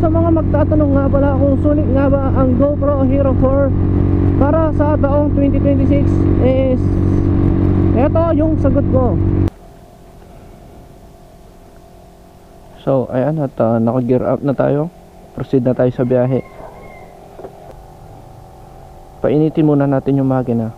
sa mga magtatanong nga pala kung sulit nga ba ang GoPro Hero 4 para sa taong 2026 is eto yung sagot ko. So ayan, at naka-gear up na tayo. Proceed na tayo sa biyahe. Painitin muna natin yung makina.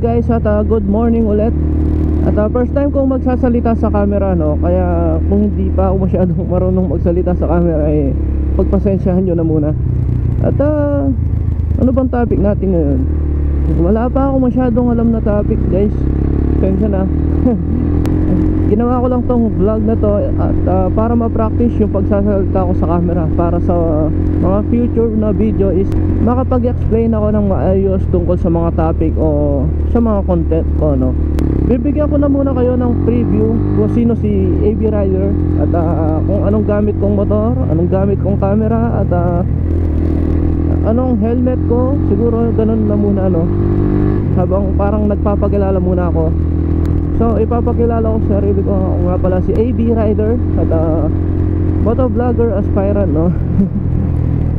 Guys, at good morning ulit. At first time kong magsasalita sa camera, no? Kaya kung hindi pa ako masyadong marunong magsalita sa camera, eh pagpasensyahan nyo na muna. At ano bang topic natin ngayon? Wala pa ako masyadong alam na topic, guys. Pasensya na. Ginawa ko lang tong vlog na to at para ma-practice yung pagsasalita ko sa camera, para sa mga future na video is makapag-explain ako ng maayos tungkol sa mga topic o sa mga content ko, no? Bibigyan ko na muna kayo ng preview kung sino si AB Rider at kung anong gamit kong motor, anong gamit kong camera, at anong helmet ko. Siguro ganun na muna, no? Habang parang nagpapakilala muna ako. So ipapakilala ko sa sarili ko. Ako nga pala si AB Rider at motovlogger aspirant, no?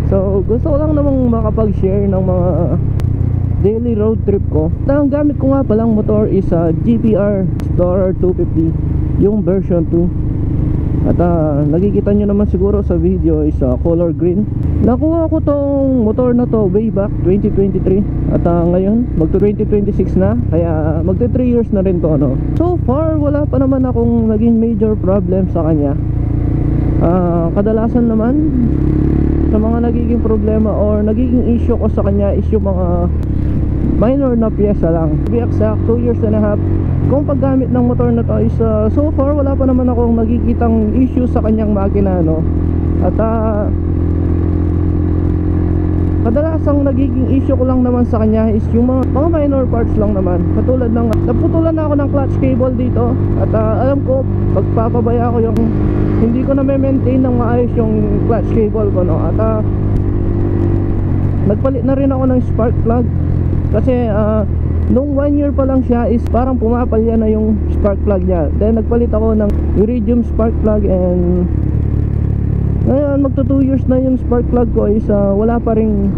So gusto ko lang namang makapag-share ng mga daily road trip ko. Ang gamit ko nga palang motor is GPR Explorer 250, yung version 2. At nakikita nyo naman siguro sa video is color green. Nakuha ko tong motor na to way back 2023. At ngayon magto 2026 na. Kaya magto 3 years na rin to, no? So far wala pa naman akong naging major problem sa kanya. Kadalasan naman sa mga nagiging problema or nagiging issue ko sa kanya is yung mga minor na pyesa lang. To be exact, 2 years and a half kung paggamit ng motor na to is so far wala pa naman akong nakikitang issue sa kanyang makina, no? At kadalasang nagiging issue ko lang naman sa kanya is yung mga minor parts lang naman. Katulad ng naputulan na ako ng clutch cable dito. At alam ko pagpapabaya ko yung hindi ko na maintain ng maayos yung clutch cable ko, no? At nagpalit na rin ako ng spark plug. Kasi nung 1 year pa lang siya is parang pumapalya na yung spark plug niya. Then nagpalit ako ng iridium spark plug, and ngayon magto 2 years na yung spark plug ko is wala pa ring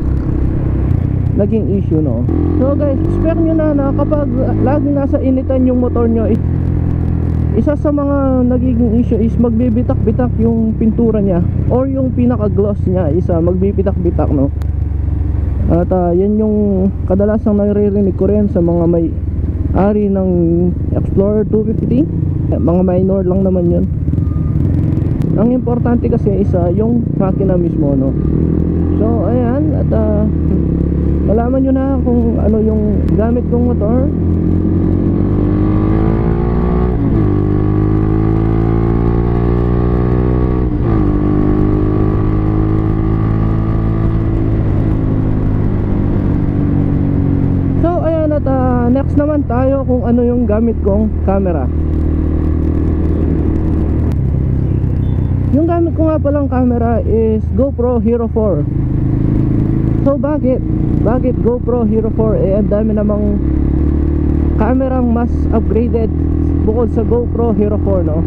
naging issue, no? So guys, expect nyo na kapag lagi nasa initan yung motor nyo, isa sa mga nagiging issue is magbibitak-bitak yung pintura niya or yung pinaka-gloss niya is magbibitak-bitak, no? At yan yung kadalasang naririnig ko rin sa mga may ari ng Explorer 250. Mga minor lang naman yun. Ang importante kasi is yung makina mismo, no? So ayan, at malaman nyo na kung ano yung gamit kong motor. So ayan, at next naman tayo kung ano yung gamit kong camera. Yung gamit ko nga palang camera is GoPro Hero 4. So bakit GoPro Hero 4? Eh ang dami namang kamerang mas upgraded bukod sa GoPro Hero 4, no?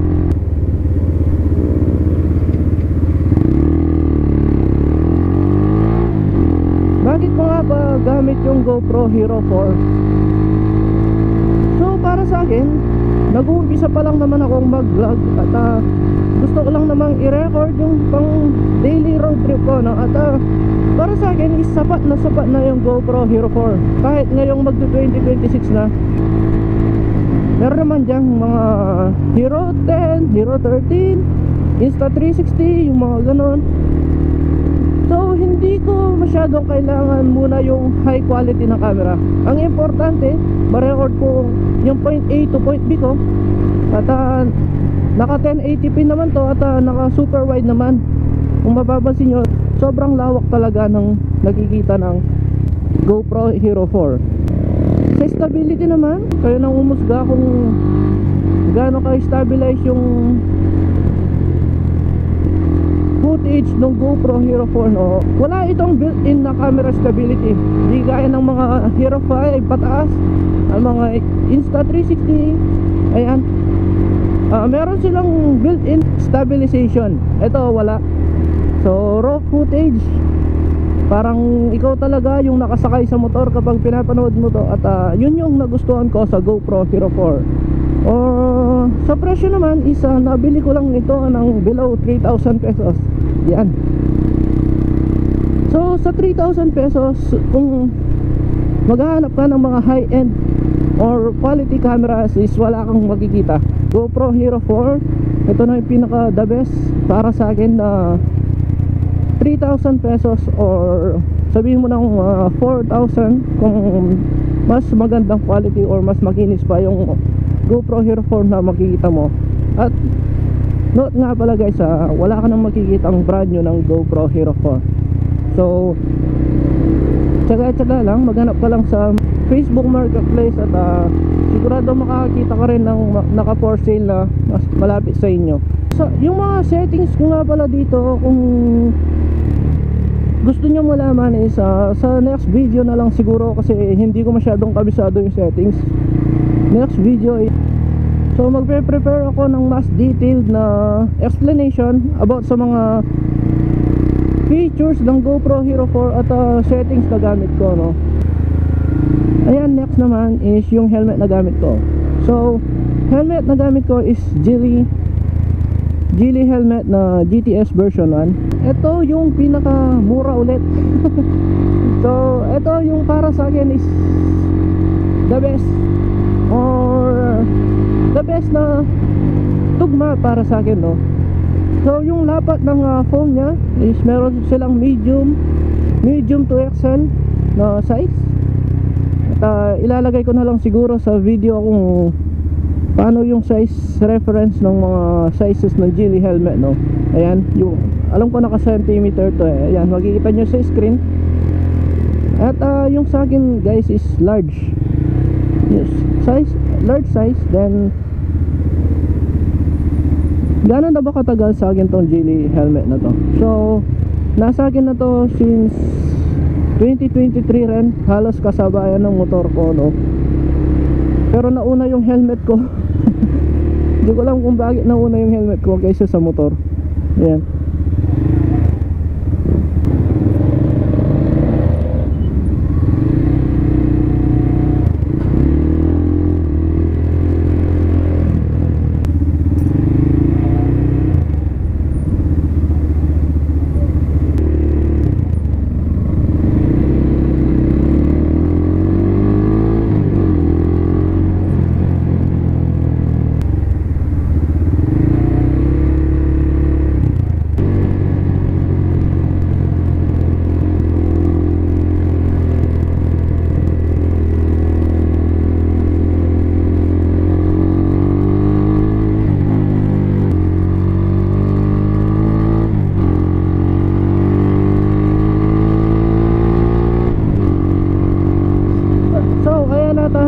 Bakit ko nga ba gamit yung GoPro Hero 4? So para sa akin, nag-uumpisa pa lang naman akong mag-vlog at gusto ko lang namang i-record yung pang daily road trip ko, no? At para sa akin is sapat na yung GoPro Hero 4. Kahit ngayong magto 2026 na, meron naman dyang mga Hero 10, Hero 13, Insta360, yung mga ganon. So hindi ko masyadong kailangan muna yung high quality na camera. Ang importante, ma-record ko yung point A to point B ko. At Naka 1080p naman to at naka super wide naman. Kung mapapansin nyo, sobrang lawak talaga ng nakikita ng GoPro Hero 4. Sa stability naman, kayo nang umusga kung gaano ka-stabilize yung footage ng GoPro Hero 4, no? Wala itong built-in na camera stability. Di gaya ng mga Hero 5 pataas, ang mga Insta360. Ayan, meron silang built-in stabilization. Ito wala. So raw footage, parang ikaw talaga yung nakasakay sa motor kapag pinapanood mo to. At yun yung nagustuhan ko sa GoPro Hero 4. Sa presyo naman is nabili ko lang ito ng below 3,000 pesos. Yan. So sa 3,000 pesos, kung maghahanap ka ng mga high-end or quality cameras, is wala kang makikita. GoPro Hero 4, ito na yung pinaka the best para sa akin na 3,000 pesos or sabihin mo na 4,000 kung mas magandang quality or mas makinis pa yung GoPro Hero 4 na makikita mo. At note nga pala guys, wala ka nang makikitang brand new ng GoPro Hero 4. So tsaga-tsaga lang, maghanap ka lang sa Facebook Marketplace at sigurado makakita ka rin ng naka for sale na mas malapit sa inyo. So yung mga settings ko nga pala dito, kung gusto nyo malaman is sa next video na lang siguro, kasi hindi ko masyadong kabisado yung settings. Next video so magpe-prepare ako ng mas detailed na explanation about sa mga features ng GoPro Hero 4 at settings na gamit ko, no? Ayan, next naman is yung helmet na gamit ko. So helmet na gamit ko is Geely helmet na GTS version 1. Ito yung pinaka mura ulit. So ito yung para sa akin is the best, or the best na tugma para sa akin, no? So yung lapat ng foam nya is meron silang medium to XL na size. At ilalagay ko na lang siguro sa video kung paano yung size reference ng mga sizes ng Geely helmet, no? Ayan, yung alam ko naka centimeter to eh. Ayan, makikita nyo sa screen. At yung sa akin guys is large. Yes, size, large size. Then gano'n na ba katagal sa akin tong Geely helmet na to? So nasa akin na to since 2023 rin, halos kasabayan ng motor ko, no? Pero nauna yung helmet ko. Hindi ko alam kung bakit nauna yung helmet ko kaysa sa motor. Ayan.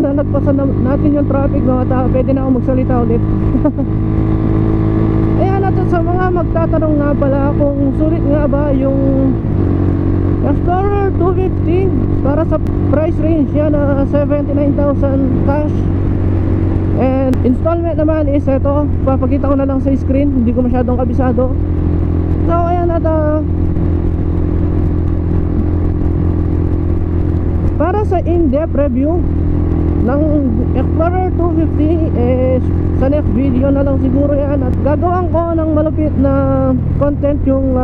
Nalagpasan natin yung traffic, no? At pwede na ako magsalita ulit. Ayan, natin sa mga magtatanong nga pala kung sulit nga ba yung Explorer 250 para sa price range yan na 79,000 cash. And installment naman is ito, papakita ko na lang sa screen, hindi ko masyadong kabisado. So ayan, at para sa in-depth review ng Explorer 250 is sa next video na lang siguro yan. At gagawin ko ng malupit na content yung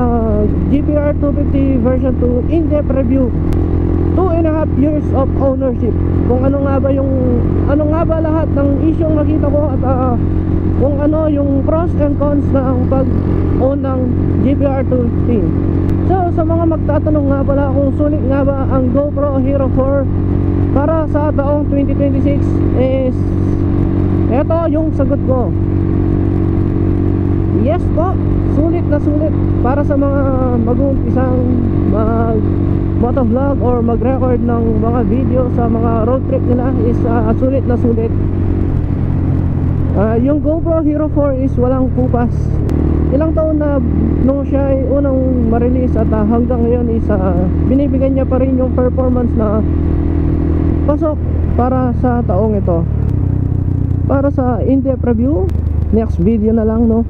GPR 250 version 2 in-depth review, 2.5 years of ownership, kung ano nga ba lahat ng isyong nakita ko at kung ano yung pros and cons ng pag-own ng GPR 250. So sa mga magtatanong nga pala kung sulit nga ba ang GoPro Hero 4 para sa taong 2026 is eto yung sagot ko. Yes po, sulit na sulit para sa mga mag-uumpisang mag motovlog or mag-record ng mga video sa mga road trip nila is sulit na sulit. Yung GoPro Hero 4 is walang kupas. Ilang taon na nung siya ay unang ma-release at hanggang ngayon is binibigyan niya pa rin yung performance na pasok para sa taong ito. Para sa in-depth review, next video na lang, no?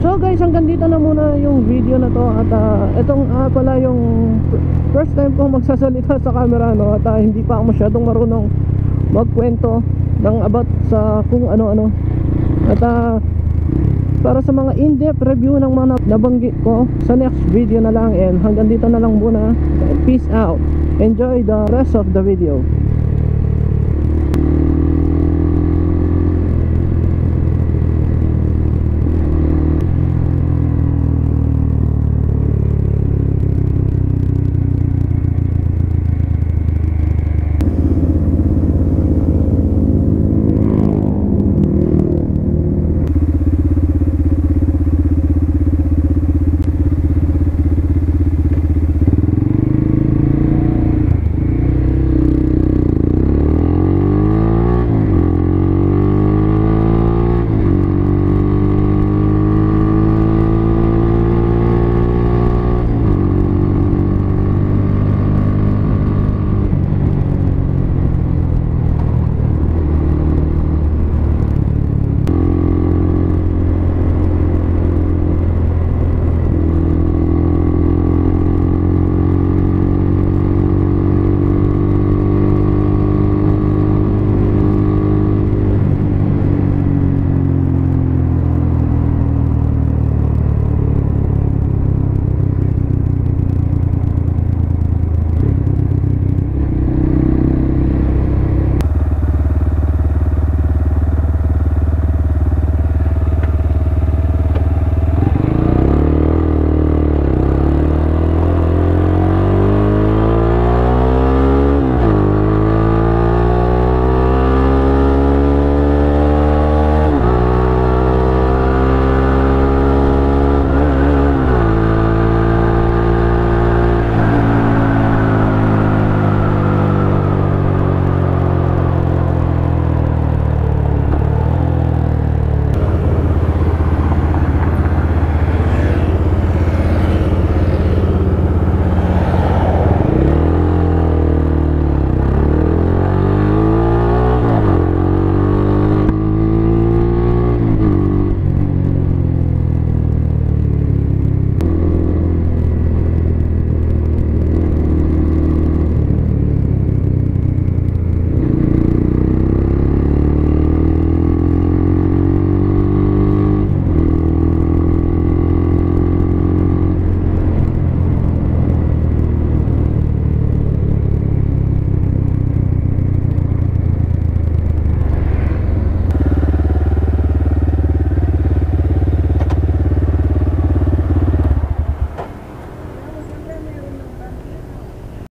So guys, hanggang dito na muna yung video na to. At itong pala yung first time ko magsasalita sa camera, no? At hindi pa ako masyadong marunong magkwento ng about sa kung ano-ano. At para sa mga in-depth review ng mga nabanggit ko, sa next video na lang. And hanggang dito na lang muna. Peace out. Enjoy the rest of the video.